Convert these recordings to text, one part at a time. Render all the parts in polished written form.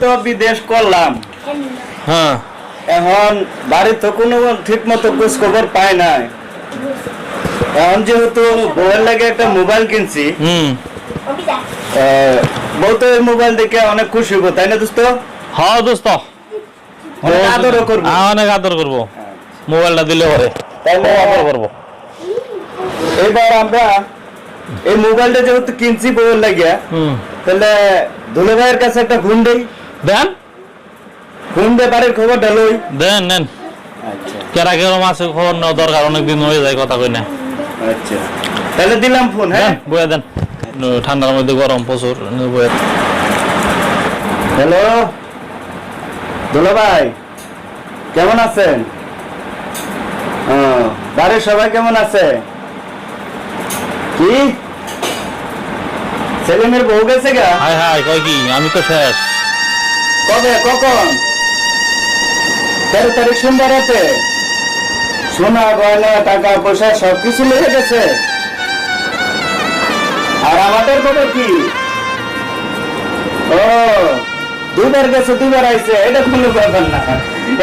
তো বিদেশ করলাম, হ্যাঁ এখন বাড়িতে কোনো ঠিক মতো খোঁজ খবর পাই নাই। এখন যেহেতু বউয়ের লাগে একটা মোবাইল কিনছি, বউ তো এই মোবাইল দেখে অনেক খুশি হবো, তাই না দোস্ত? হ্যাঁ দোস্ত, অনেক আদরও করবো। অনেক আদর করবো, মোবাইলটা দিলে পরে তাহলে আদর করবো। এবার আমরা এই মোবাইলটা যেহেতু কিনছি বউয়ের লাগিয়া, তাহলে দুলে ভাইয়ের কাছে একটা ফোন দেই। দেন ফোন দিয়ে বাড়ির খবর ঢালুই। দেন নেন, আচ্ছা কেরা কেরম আছে খবর নেওয়া দরকার, অনেকদিন হয়ে যায় কথা কই না। আচ্ছা তাহলে দিলাম ফোন। হ্যাঁ বয়ে দেন, ঠান্ডার মধ্যে গরম প্রচুর। হ্যালো দুলা ভাই, কেমন আছেন? বাড়ির সবাই কেমন আছে? কি ছেলে মেয়ের বউ গেছে গা? হাই হাই কয় কি, আমি তো শেষ। কবে, কখন? 13 তারিখ সোমবার রাতে সোনা গয়না টাকা পয়সা সবকিছু লেগে গেছে। আর আমাদের খবর কি? ও দুবার গেছে দুবার আইছে, এটা কোনো ব্যাপার না।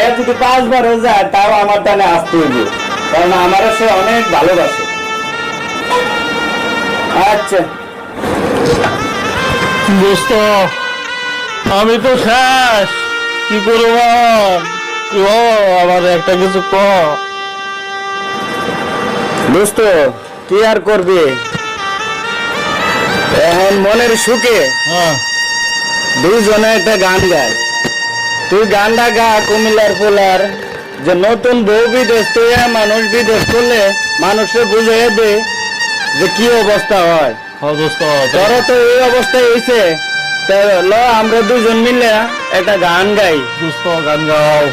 এ যদি 5 বারও যায় তাও আমার টানে আসতে হইবে, কারণ আমার সে অনেক ভালোবাসে। আচ্ছা দোস্ত আমি তো শেষ, কি করবো? আবার একটা কিছু ক দোস্ত, কি আর করবি? এখন মনের সুখে দুইজনে একটা গান গায়। তুই গানটা গা, কুমিল্লার ফুলার যে নতুন বউ বিদেশ, তুই মানুষ বিদেশ করলে মানুষে বুঝিয়ে দে যে কি অবস্থা হয়। দোস্ত তোর তো এই অবস্থায় হয়েছে, ল আমরা দুজন মিলে একটা গান গাই। দোস্ত গান গাও।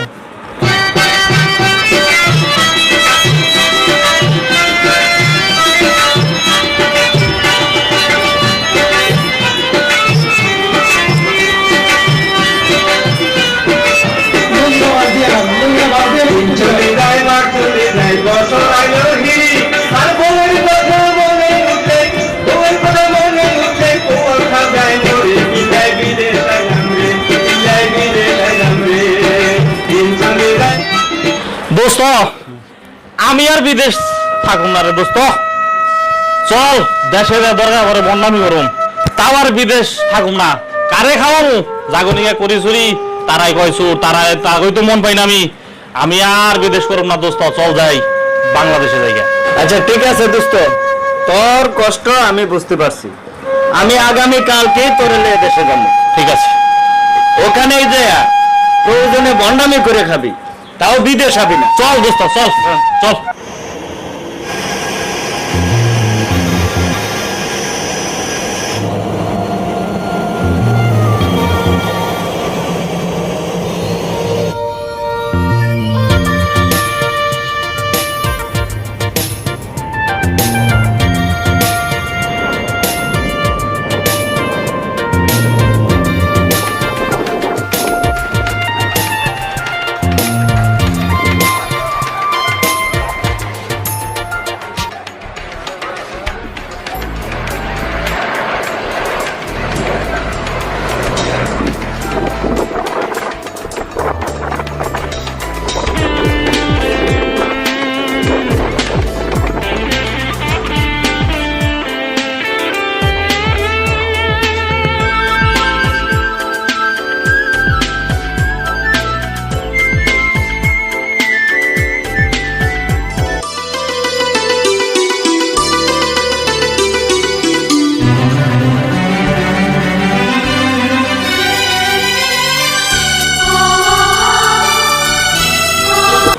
দোস্ত আমি আর বিদেশ থাকুন না রে দোস্ত, চল দেশে দরকার করে বন্যামি করুম, তাও আর বিদেশ থাকুম না। কারে খাওয়াবো? জাগনিকা করি চুরি, তারাই কয়ছু, তারাই তো মন পাই না। আমি আর বিদেশ করুম না দোস্ত, চল যাই বাংলাদেশে যাই। আচ্ছা ঠিক আছে দোস্ত, তোর কষ্ট আমি বুঝতে পারছি। আমি আগামী কালকে তোর নিয়ে দেশে যাবো। ঠিক আছে, ওখানেই যে প্রয়োজনে বন্ডামি করে খাবি, তাও বিদেশ হবি না। চল দোস্ত চল চল।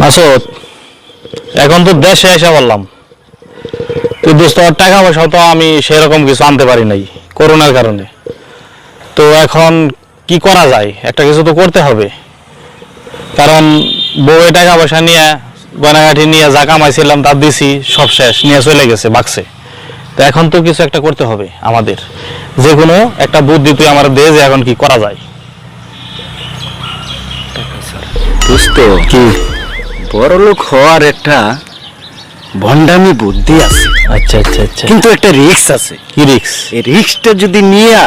আসত এখন তো দেশে এসে বললাম, তো দোস্ত টাকা পয়সা তো আমি সেরকম কিছু আনতে পারি নাই করোনার কারণে। তো এখন কি করা যায়, একটা কিছু তো করতে হবে, কারণ বউয়ে টাকা পয়সা নিয়ে গয়নাগাঠি নিয়ে যা কামাইছিলাম তা দিছি, সব শেষ, নিয়ে চলে গেছে বাক্সে। তো এখন তো কিছু একটা করতে হবে আমাদের, যে কোনো একটা বুদ্ধি তুই আমার দে যে এখন কি করা যায়। দোস্ত, কি বড়লোক হওয়ার একটা ভন্ডামি বুদ্ধি আছে। আচ্ছা আচ্ছা আচ্ছা, কিন্তু একটা রিস্ক আছে। কি রিস্ক? এই রিস্কটা যদি নিয়ে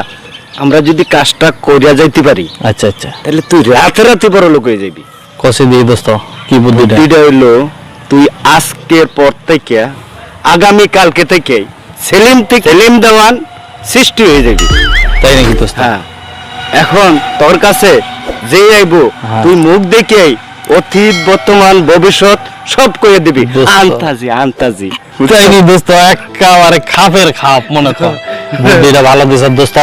আমরা যদি কাজটা করিয়া যাইতে পারি, আচ্ছা আচ্ছা, তাহলে তুই রাতে রাতে বড় লোক হয়ে যাবি। কষে দিই দোস্ত, কি বুদ্ধিটা? বুদ্ধিটা হইলো তুই আজকের পর থেকে, আগামী কালকে থেকে সেলিম দেওয়ান সৃষ্টি হয়ে যাবি। তাই নাকি দোস্ত? হ্যাঁ, এখন তোর কাছে যে আইবো হ্যাঁ। তুই মুখ দেখেই অতীত বর্তমান ভবিষ্যৎ সব কইয়ে দিবি। দোস্ত। আন্তাজি তাই নি দোস্ত, একেবারে খাপের খাপ মনে কর। বুদ্ধিটা ভালো দিছ দোস্ত।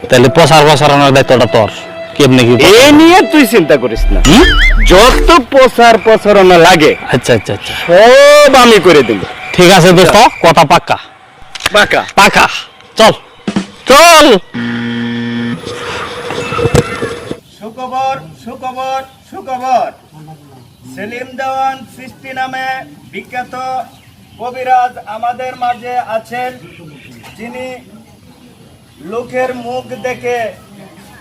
তাহলে প্রচারণের দায়িত্বটা তোর। কেমনে কি? এ নিয়ে তুই চিন্তা করিস না, হুম? যত প্রচারণা লাগে আচ্ছা আচ্ছা আচ্ছা, সব আমি করে দিব। ঠিক আছে দোস্ত, কথা পাক্কা পাকা পাকা। চল চল। সুখবর সুখবর সুখবর, সেলিম দেওয়ান সৃষ্টি নামে বিখ্যাত কবিরাজ আমাদের মাঝে আছেন, যিনি লোকের মুখ দেখে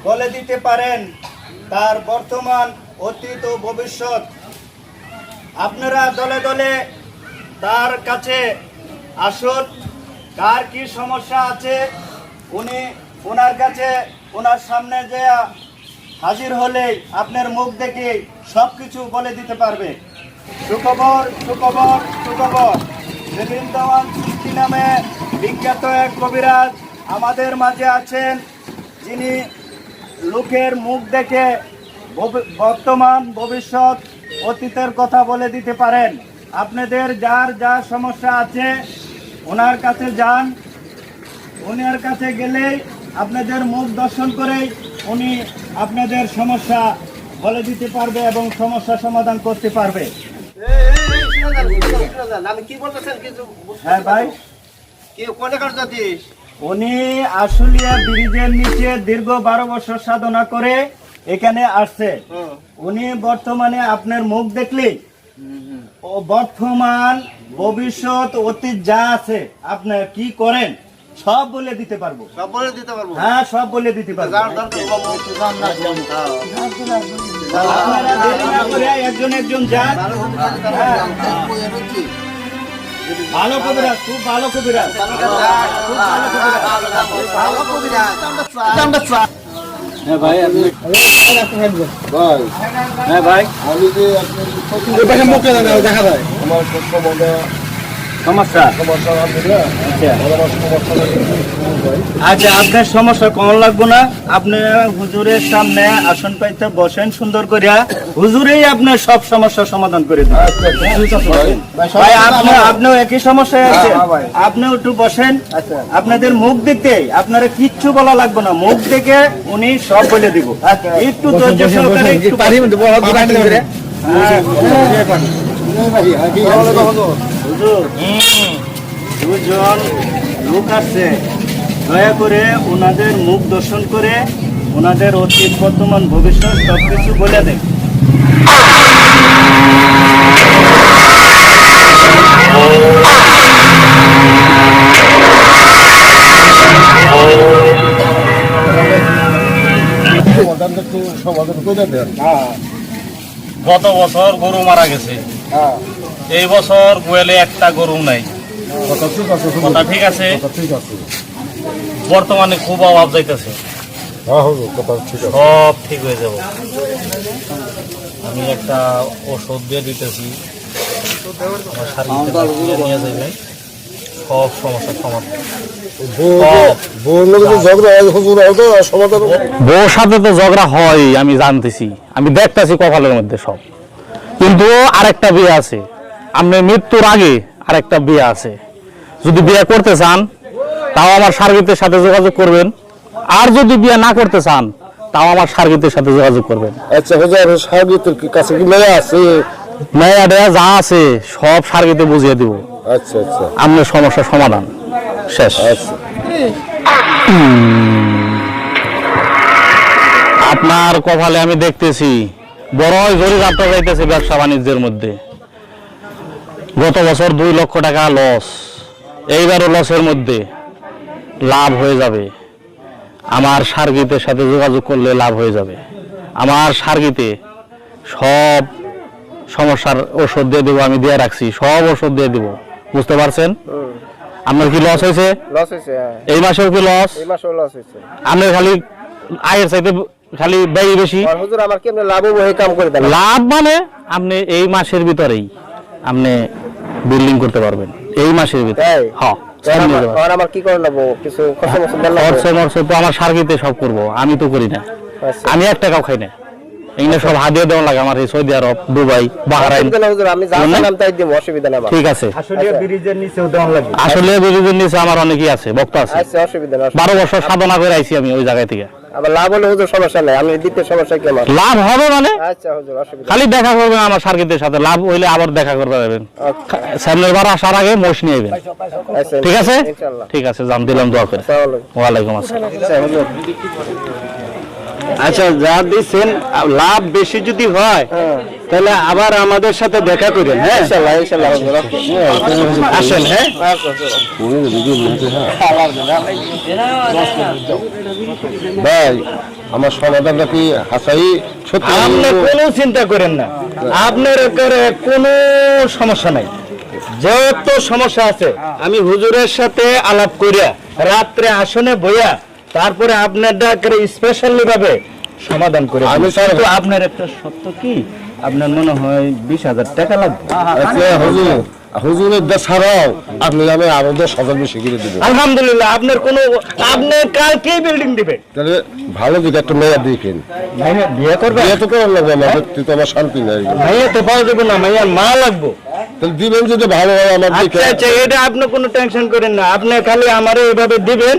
বলে দিতে পারেন তার বর্তমান, অতীত ও ভবিষ্যৎ। আপনারা দলে দলে তার কাছে আসুন। কার কি সমস্যা আছে উনি ওনার কাছে, ওনার সামনে যে হাজির হলেই আপনার মুখ দেখে সবকিছু বলে দিতে পারবে। সুখবর সুখবর সুখবর, সেলিম দেওয়ান সৃষ্টি নামে বিখ্যাত এক কবিরাজ আমাদের মাঝে আছেন, যিনি লোকের মুখ দেখে বর্তমান, ভবিষ্যৎ, অতীতের কথা বলে দিতে পারেন। আপনাদের যার যা সমস্যা আছে ওনার কাছে যান। ওনার কাছে গেলেই আপনাদের মুখ দর্শন করেই উনি আপনাদের সমস্যা বলে দিতে পারবে এবং সমস্যা সমাধান করতে পারবে। হ্যাঁ ভাই, উনি আশুলিয়া ব্রিজের নিচে দীর্ঘ 12 বছর সাধনা করে এখানে আসছে। উনি বর্তমানে আপনার মুখ দেখলে ও বর্তমান, ভবিষ্যৎ, অতীত যা আছে আপনি কি করেন সব বলে দিতে পারবো। হ্যাঁ, সব বলে দিতে পারবো। আপনারা দেরি না করে একজন একজন যান। হ্যাঁ, ভালো কবিরাজ, খুব ভালো কবিরাজ, খুব ভালো কবিরাজ। হ্যাঁ ভাই, হ্যাঁ ভাই, আমি যে আপনার মুখে দেখা যায় আমার সমস্যা। আচ্ছা, আপনার সমস্যা কমন লাগবো না। আপনি হুজুরের সামনে আসন পাইতে বসেন সুন্দর করিয়া, হুজুরেই আপনার সব সমস্যার সমাধান করে দেবেন। ভাই, আপনিও একই সমস্যায় আছে, আপনিও একটু বসেন। আপনাদের মুখ দেখতে আপনারা কিচ্ছু বলা লাগবে না, মুখ দেখে উনি সব বলে দিব। একটু ধৈর্য সহকারে একটু দুজন লোক আছে, দয়া করে ওনাদের মুখ দর্শন করে ওনাদের অতীত, বর্তমান, ভবিষ্যৎ সবকিছু বলে দেন। সমাধান করে দেন। গত বছর গরু মারা গেছে, এই বছর গোয়ালে একটা গরু নাই। কথা ঠিক আছে, কথা ঠিক আছে, কথা ঠিক আছে। বর্তমানে খুব অভাব যাইতেছে, হ্যাঁ হুজুর, কথা ঠিক আছে। সব ঠিক হয়ে যাব। আমি একটা ওষুধ দিয়ে দিতেছি, আমার শারীরিক নিয়ে যাবে, সব সমস্যার সমাধান। বউর সাথে তো ঝগড়া হয়, আমি জানতেছি, আমি দেখতেছি কপালের মধ্যে সব। কিন্তু আরেকটা বিয়ে আছে, আপনার মৃত্যুর আগে আরেকটা বিয়ে আছে। যদি বিয়ে করতে চান তাও আমার সার্গিতের সাথে যোগাযোগ করবেন, আর যদি বিয়ে না করতে চান তাও আমার সার্গিতের সাথে যোগাযোগ করবেন। আচ্ছা হুজুর, সার্গিতের কাছে কি মেয়ে আছে? মেয়া যা আছে সব সার্গিতে বুঝিয়ে দিব। আচ্ছা আচ্ছা, আপনার সমস্যার সমাধান শেষ। আচ্ছা। আপনার কপালে আমি দেখতেছি বড়ই জোরে যাত্রা যাইতেছে ব্যবসা বাণিজ্যের মধ্যে। গত বছর 2 লক্ষ টাকা লস, এইবারও লসের মধ্যে। লাভ হয়ে যাবে, আমার সার্গিতের সাথে যোগাযোগ করলে লাভ হয়ে যাবে। আমার সার্গিতে সব সমস্যার ওষুধ দিয়ে দেবো, আমি দিয়ে রাখছি, সব ওষুধ দিয়ে দেবো। বুঝতে পারছেন? আপনার কি লস হয়েছে? লস হয়েছে, হ্যাঁ। এই মাসেও কি লস? এই মাসেও লস হয়েছে। আপনার খালি আয়ের চাইতে খালি ব্যয় বেশি। আর হুজুর আমার কি আপনি লাভ হবো এই কাম করে দেন? লাভ মানে আপনি এই মাসের ভিতরেই আপনি বিল্ডিং করতে পারবেন, এই মাসের ভিতরে। তাই? হ্যাঁ, আর আমার কি করে নেবো? কিছু খরচ মরচ দেন না? খরচ মরচ তো আমার সার্কিতে সব করবো, আমি তো করি না। আচ্ছা। আমি 1 টাকাও খাই না, এগুলো সব হাদিয়া দেওয়া লাগে আমার এই সৌদি আরব, দুবাই, বাহরাইন। অসুবিধা নাই হুজুর, আমি যা চাইলাম তাই দিব, অসুবিধা নাই আমার। ঠিক আছে। আসলে ব্রিজের নিচেও দেওয়া লাগে। আসলে ব্রিজের নিচে আমার অনেকেই আছে, ভক্ত আছে। আচ্ছা, অসুবিধা নাই। 12 বছর সাধনা করে আইছি আমি ওই জায়গা থেকে। আবার লাভ হলে হুজুর সমস্যা নাই, আমি দিতে সমস্যা কি আমার? লাভ হবে মানে আচ্ছা হুজুর, অসুবিধা খালি দেখা করবেন আমার সার্কিটের সাথে, লাভ হইলে আবার দেখা করতে যাবেন। সামনের বার আসার আগে মোষ নিয়ে যাবেন। আচ্ছা, ঠিক আছে, ইনশাআল্লাহ। ঠিক আছে, জান দিলাম, দোয়া করে। আসসালামু আলাইকুম। ওয়ালাইকুম আসসালাম। আচ্ছা হুজুর, আচ্ছা, যা দিচ্ছেন লাভ বেশি যদি হয় তাহলে আবার আমাদের সাথে দেখা করেন। হ্যাঁ, ইনশাআল্লাহ, ইনশাআল্লাহ হুজুর। আসেন। হ্যাঁ, ভাই আমার সমাধানটা কি হাসাই সত্যি? আপনি কোনো চিন্তা করেন না, আপনার করে কোনো সমস্যা নাই। যত সমস্যা আছে আমি হুজুরের সাথে আলাপ করিয়া রাত্রে আসনে বইয়া তারপরে আপনার ডাকের স্পেশালি ভাবে সমাধান করে আমি স্যার তো আপনার একটা সত্য কি, আপনার মনে হয় 20,000 টাকা লাগবে। আচ্ছা হুজুর, হুজুরের দেশ ছাড়াও আপনি আমি আরো 10,000 বেশি করে দিব। আলহামদুলিল্লাহ, আপনার কোনো আপনি কালকেই বিল্ডিং দিবে। তাহলে ভালো দিকে একটা মেয়ে দেখেন। ভাইয়া বিয়ে করবে? বিয়ে তো করার লাগবে আমার, ব্যক্তি তো আমার শান্তি নাই। ভাইয়া তো পাওয়া যাবে না, ভাইয়া মা লাগবো। তাহলে দিবেন যদি ভালো হয় আমার দিকে। আচ্ছা আচ্ছা, এটা আপনি কোনো টেনশন করেন না, আপনি খালি আমারে এইভাবে দিবেন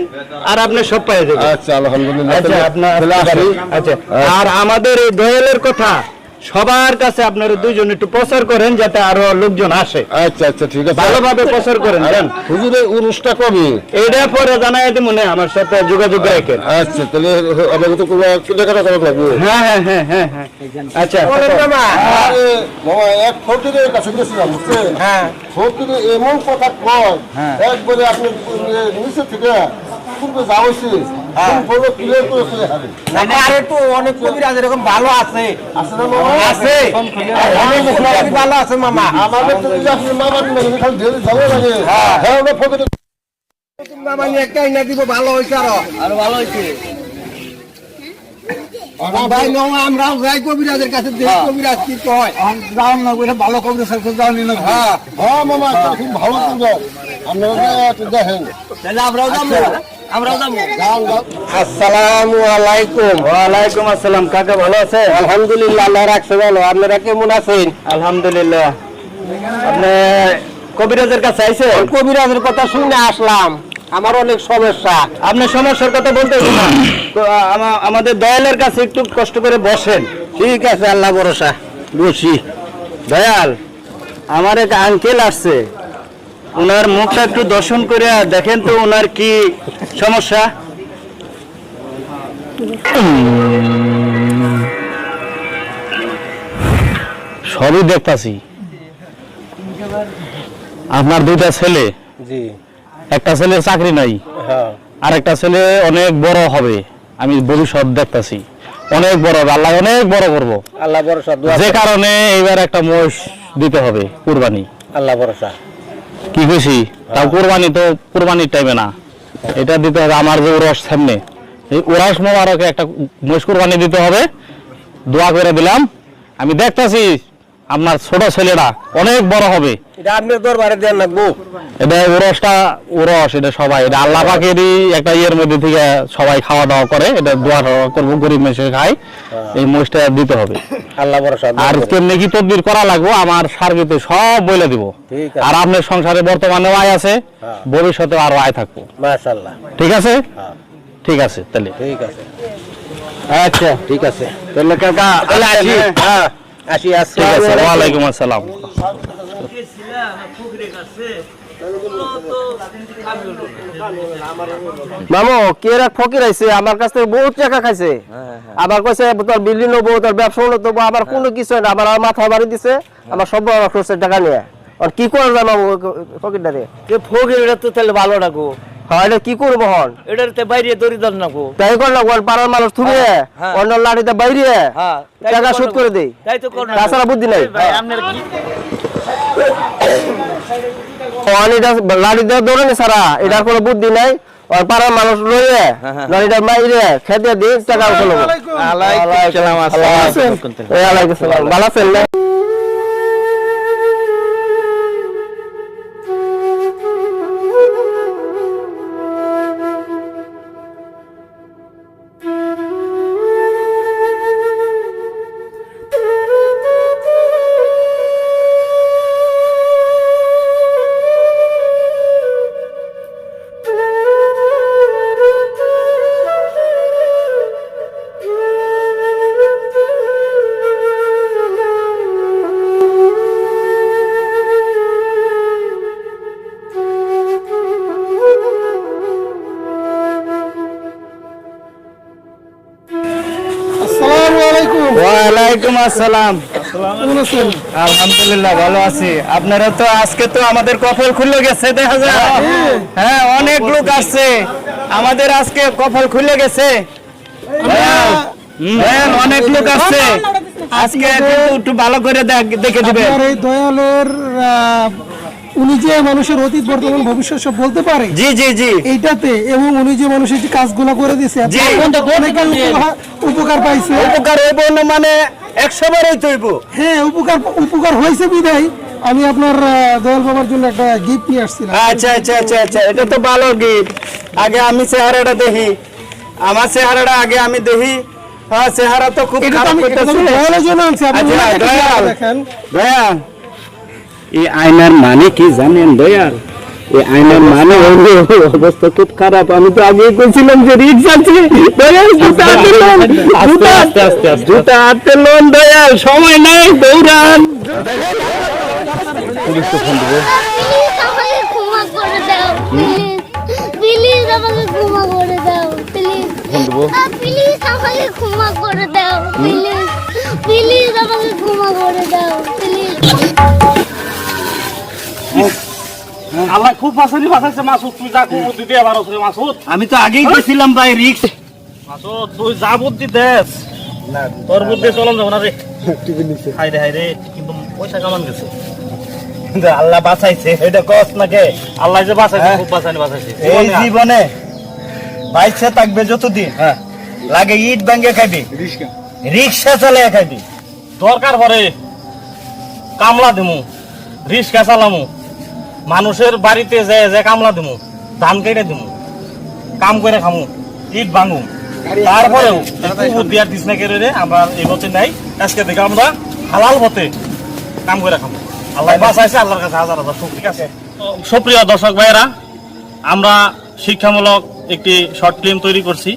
আর আপনি সব পেয়ে যাবেন। আচ্ছা আলহামদুলিল্লাহ। আচ্ছা, আপনার তাহলে আসি। আচ্ছা, আর আমাদের এই দয়ালের কথা সবার কাছে আপনারা দুইজন একটু প্রচার করেন যাতে আরো লোকজন আসে। আচ্ছা আচ্ছা ঠিক আছে, ভালোভাবে প্রচার করেন জান। হুজুরের উরুসটা কবে? এটা পরে জানাই দিব না, আমার সাথে যোগাযোগ রাখেন। আচ্ছা তাহলে আমাকে তো কোনো কেনাকাটা করা লাগবে। হ্যাঁ হ্যাঁ হ্যাঁ হ্যাঁ হ্যাঁ, আচ্ছা। আরে মামা, এক ফকিরের কাছে গেছিলাম, বুঝছেন? হ্যাঁ, ফকিরে এমন কথা কয়, একবারে আপনি নিচে থেকে পূর্বে যাওয়াইছি পুরো ক্লিয়ার করে ফেলে হারে। আরে তো অনেক কবিরাজ এরকম ভালো আছে। আছে না মামা? আছে, অনেক কবিরাজ ভালো আছে মামা। আমাদের তো যদি আপনি মামা নিয়ে খালি ঢেলে যাবো লাগে। হ্যাঁ আমরা ফকিরে মামা নিয়ে একটা এনে দিব, ভালো হইছে আরো ভালো হইছে। ভাই নো, আমরাও যাই কবিরাজের কাছে, দেখ কবিরাজ কি কয়। যাও না, ওইটা ভালো কবিরাজের কাছে যাও নি না। হ্যাঁ হ্যাঁ মামা, এটা খুব ভালো কিন্তু আপনারা দেখেন। তাহলে আমরাও যাবো, আমরাও যাবো। যান যান। আসসালামু আলাইকুম। ওয়ালাইকুম আসসালাম। কাকা ভালো আছে? আলহামদুলিল্লাহ, আল্লাহ রাখছে ভালো। আপনারা কেমন আছেন? আলহামদুলিল্লাহ। আপনি কবিরাজের কাছে আইছে? কবিরাজের কথা শুনে আসলাম, আমার অনেক সমস্যা। আপনি সমস্যার কথা বলতে না তো আমাদের দয়ালের কাছে একটু কষ্ট করে বসেন। ঠিক আছে, আল্লাহ ভরসা। বসি। দয়াল, আমার এক আঙ্কেল আসছে, ওনার মুখটা একটু দর্শন করে দেখেন তো ওনার কি সমস্যা। সবই দেখতাছি। আপনার 2টা ছেলে, জি, একটা ছেলের চাকরি নাই, হ্যাঁ, আর একটা ছেলে অনেক বড় হবে, আমি ভবিষ্যৎ দেখতাছি অনেক বড় হবে, আল্লাহ অনেক বড় করব। আল্লাহ ভরসা। দোয়া যে কারণে এবার একটা মোষ দিতে হবে কুরবানি। আল্লাহ ভরসা। কি খুশি তাও কুরবানি তো কুরবানির টাইমে না, এটা দিতে হবে। আমার যে উরস সামনে, এই উরস মোবারকে একটা মোষ কুরবানি দিতে হবে। দোয়া করে দিলাম, আমি দেখতাছি আপনার ছোট ছেলেটা অনেক বড় হবে। এটা আপনার দরবারে দেন লাগবো। এটা উরস এটা সবাই, এটা আল্লাহ পাকেরই একটা ইয়ের মধ্যে থেকে সবাই খাওয়া দাওয়া করে, এটা দোয়া করবো, গরিব মেশে খায়, এই মোষটা দিতে হবে। আল্লাহ ভরসা। আর কেমনি কি তদবির করা লাগবো আমার সার্বিতে সব বলে দিব। ঠিক আছে। আর আপনার সংসারে বর্তমানে আয় আছে, ভবিষ্যতে আরো আয় থাকবো। মাশাআল্লাহ। ঠিক আছে, ঠিক আছে তাহলে। ঠিক আছে, আচ্ছা ঠিক আছে। তাহলে কাকা তাহলে আসি। হ্যাঁ আসি। ঠিক আছে, আসসালামু ওয়ালাইকুম আসসালাম। মামু কে এক ফকির আইছে, আমার কাছ থেকে বহুত টাকা খাইছে। আবার কইছে তোর বিল্ডিং নেবো, তোর ব্যবসা নেবো, আবার কোনো কিছু না, আবার আমার মাথা বাড়ি দিছে, আমার সব খরচের টাকা নিয়ে। আর কি করে জানো ফকিরটারে? ফকির এটা তো তাহলে ভালো রাখো, হ্যাঁ এটা কি করবো হন? এটার তে বাইরে দরিদ্র নাকো। তাই কর না, পাড়ার মানুষ থুবে হ্যাঁ। অন্য লাড়িতে বাইরে হ্যাঁ, টাকা শোধ করে দেই, তাই তো করো না। তাছাড়া বুদ্ধি নাই। ভাই আপনার কি এটা লাড়ি দিয়ে দৌড়ানি ছাড়া এটার কোনো বুদ্ধি নাই আর পাড়ার মানুষ রয়ে লাড়িটা মাইরে খেতে দিয়ে টাকা উঠলো ভালো আছেন না ওয়ালাইকুম আসসালাম। আলহামদুলিল্লাহ ভালো আছি। আপনারা তো আজকে তো আমাদের কফল খুলে গেছে দেখা যায়। হ্যাঁ অনেক লোক আসছে আমাদের আজকে কফল খুলে গেছে। হ্যাঁ অনেক লোক আসছে আজকে একটু ভালো করে দেখে দিবেন। এই দয়ালের উনি যে মানুষের অতীত বর্তমান ভবিষ্যৎ সব বলতে পারে জি জি জি এইটাতে, এবং উনি যে মানুষের যে কাজগুলো করে দিয়েছে জি। উপকার পাইছে। উপকার হইব না মানে 100 বারই তৈব। হ্যাঁ উপকার হয়েছে বিদায় আমি আপনার দয়াল বাবার জন্য একটা গিফট নিয়ে আসছিলাম। আচ্ছা আচ্ছা আচ্ছা আচ্ছা এটা তো ভালো গিফট। আগে আমি চেহারাটা দেখি, আমার চেহারাটা আগে আমি দেখি। হ্যাঁ চেহারা তো খুব এটা তো খারাপ আমি করতেছে। দয়ালের জন্য আনছি, আপনি আচ্ছা, ওনাকে দয়াল। দেখেন। দয়াল এই আয়নার মানে কি জানেন দয়াল? এই আয়নার মানে হলো অবস্থা খুব খারাপ। আমি তো আগেই বলছিলাম যে রিক্স আছে দয়াল, জুতা হাতে লোন, জুতা হাতে লোন দয়াল, সময় নাই দৌড়ান। প্লিজ আমাকে ক্ষমা করে দাও, প্লিজ আমাকে ক্ষমা করে দাও, প্লিজ প্লিজ আমাকে ক্ষমা করে দাও, প্লিজ আমাকে ক্ষমা করে দাও, প্লিজ। আল্লাহ খুব ফাঁসানি ফাঁসাইছে মাসুদ, তুই যা বুদ্ধি দিয়ে পারছ রে মাসুদ। আমি তো আগেই বলছিলাম ভাই রিক্স। মাসুদ তুই যা বুদ্ধি দেস তোর বুদ্ধি চলন যাবো না রে। হাই রে কিন্তু পয়সা কামান গেছে। আল্লাহ বাঁচাইছে এটা কষ্ট নাকি? আল্লাহ যে বাঁচাইছে খুব বাঁচানি বাঁচাইছে। এই জীবনে বাইসে থাকবে যতদিন লাগে ইট ভাঙ্গে খাইবি, রিক্সা চালিয়ে খাইবি। দরকার পরে কামলা দিমু, রিক্সা চালামু, মানুষের বাড়িতে যে কামলা দিমু, ধান কেটে দিমু, কাম করে খামু, ইট ভাঙু। তারপরেও বুদ্ধি আর দিস না কেড়ে রে আমরা এই পথে নাই। আজকে থেকে আমরা হালাল পথে কাম করে খামু। আল্লাহ বাঁচাইছে, আল্লাহর কাছে হাজার হাজার শুকরিয়া আছে। সুপ্রিয় দর্শক ভাইয়েরা, আমরা শিক্ষামূলক একটি শর্ট ফিল্ম তৈরি করছি।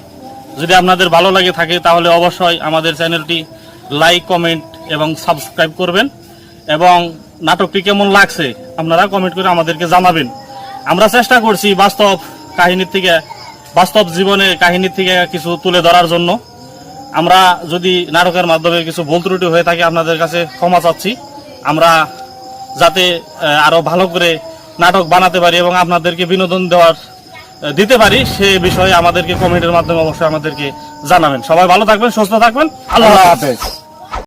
যদি আপনাদের ভালো লাগে থাকে তাহলে অবশ্যই আমাদের চ্যানেলটি লাইক, কমেন্ট এবং সাবস্ক্রাইব করবেন। এবং নাটকটি কেমন লাগছে আপনারা কমেন্ট করে আমাদেরকে জানাবেন। আমরা চেষ্টা করছি বাস্তব কাহিনীর থেকে, বাস্তব জীবনের কাহিনীর থেকে কিছু তুলে ধরার জন্য। আমরা যদি নাটকের মাধ্যমে কিছু ভুল ত্রুটি হয়ে থাকে আপনাদের কাছে ক্ষমা চাচ্ছি। আমরা যাতে আরো ভালো করে নাটক বানাতে পারি এবং আপনাদেরকে বিনোদন দিতে পারি সে বিষয়ে আমাদেরকে কমেন্টের মাধ্যমে অবশ্যই আমাদেরকে জানাবেন। সবাই ভালো থাকবেন, সুস্থ থাকবেন। আল্লাহ হাফেজ।